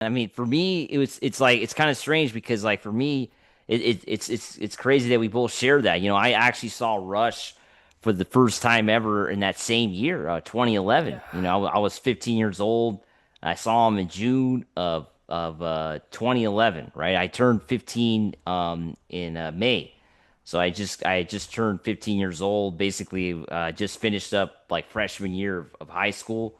I mean, for me, it's like it's kind of strange because like for me, it's crazy that we both share that. I actually saw Rush for the first time ever in that same year, 2011. Yeah. I was 15 years old. I saw him in June of 2011. Right, I turned 15 in May. So I just turned 15 years old. Basically, just finished up like freshman year of high school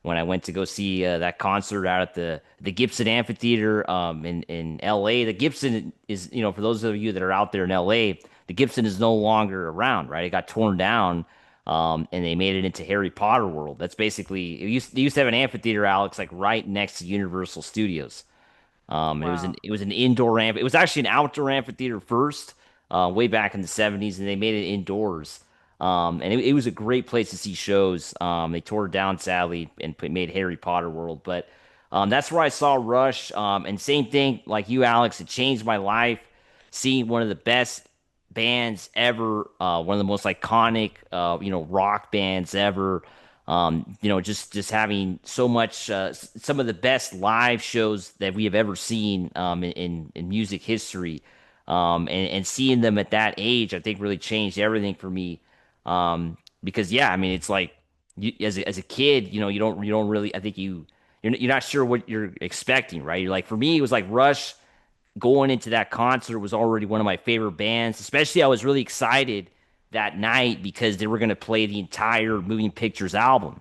when I went to go see that concert out at the Gibson Amphitheater in L.A. The Gibson is, for those of you that are out there in L.A., the Gibson is no longer around, right? It got torn down, and they made it into Harry Potter World. That's basically they used to have an amphitheater, Alex, like right next to Universal Studios. And Wow. it was an indoor amp. It was actually an outdoor amphitheater first, way back in the 70s, and they made it indoors. And it was a great place to see shows. They tore it down sadly and made Harry Potter World, but that's where I saw Rush. And same thing like you, Alex. It changed my life. Seeing one of the best bands ever, one of the most iconic, rock bands ever. Just having so much, some of the best live shows that we have ever seen in music history, and seeing them at that age, I think really changed everything for me. Because yeah, I mean, it's like as a kid, you don't really, I think you're not sure what you're expecting, right? You're like, for me, it was like Rush going into that concert was already one of my favorite bands. Especially, I was really excited that night because they were going to play the entire Moving Pictures album,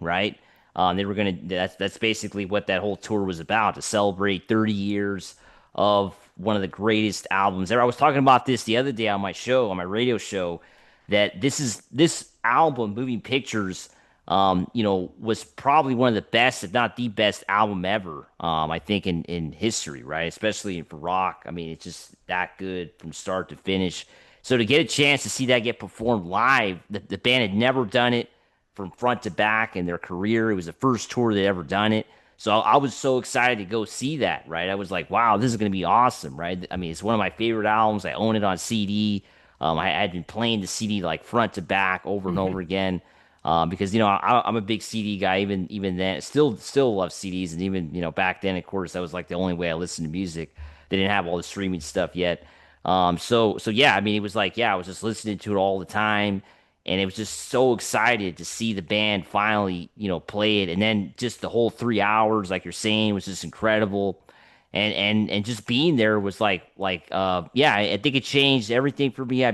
right? They were going to. That's basically what that whole tour was about, to celebrate 30 years of one of the greatest albums ever. I was talking about this the other day on my show, on my radio show, that this album, Moving Pictures, was probably one of the best, if not the best album ever. I think in history, right? Especially for rock. I mean, it's just that good from start to finish. So to get a chance to see that get performed live, the band had never done it from front to back in their career. It was the first tour they'd ever done it. So I was so excited to go see that, right? I was like, wow, this is going to be awesome, right? I mean, it's one of my favorite albums. I own it on CD. I had been playing the CD like front to back over and over Hmm. again. Because I'm a big CD guy. Even then, still love CDs, and even back then, of course, that was like the only way I listened to music. They didn't have all the streaming stuff yet. So yeah, I mean, it was like, yeah, I was just listening to it all the time, and it was just so excited to see the band finally, play it, and then just the whole 3 hours, like you're saying, was just incredible, and just being there was yeah, I think it changed everything for me.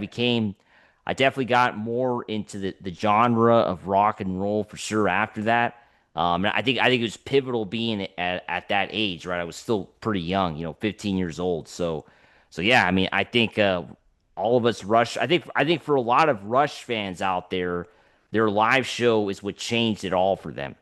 I definitely got more into the genre of rock and roll for sure after that. And I think it was pivotal being at that age, right? I was still pretty young, 15 years old. So yeah, I mean, I think all of us Rush. I think for a lot of Rush fans out there, their live show is what changed it all for them.